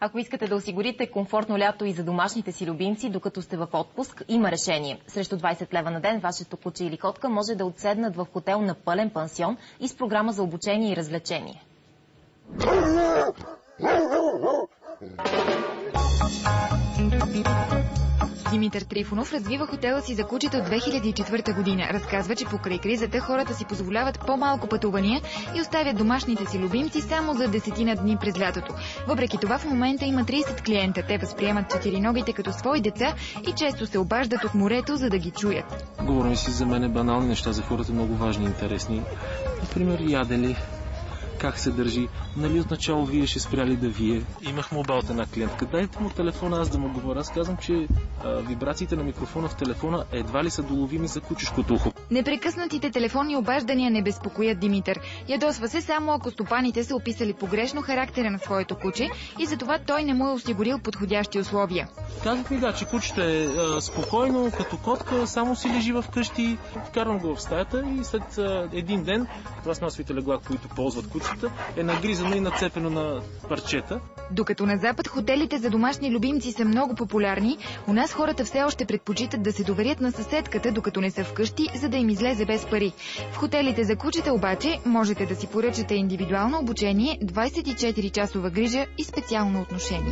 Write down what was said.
Ако искате да осигурите комфортно лято и за домашните си любимци, докато сте в отпуск, има решение. Срещу 20 лева на ден вашето куче или котка може да отседнат в хотел на пълен пансион и с програма за обучение и развлечение. Димитър Трифонов развива хотела си за кучета от 2004 година. Разказва, че покрай кризата хората си позволяват по-малко пътувания и оставят домашните си любимци само за 10 дни през лятото. Въпреки това в момента има 30 клиента. Те възприемат четириногите като свои деца и често се обаждат от морето, за да ги чуят. Говорим си за мен банални неща, за хората много важни и интересни. Например, ядели, как се държи, нали отначало вие ще спряли да вие. Имах молба от една клиентка, дайте му телефона, аз да му говоря. Аз казвам, че вибрациите на микрофона в телефона едва ли са доловими за кучешкото ухо. Непрекъснатите телефонни обаждания не безпокоят Димитър. Ядосва се само ако стопаните са описали погрешно характера на своето куче и затова той не му е осигурил подходящи условия. Казах ми че кучето е спокойно, като котка, само си лежи в къщи, вкарвам го в стаята и след един ден пластмасовите легла, които ползват кучета, е нагризано и нацепено на парчета. Докато на Запад хотелите за домашни любимци са много популярни, у нас хората все още предпочитат да се доверят на съседката, докато не са вкъщи, за да им излезе без пари. В хотелите за кучета обаче можете да си поръчате индивидуално обучение, 24-часова грижа и специално отношение.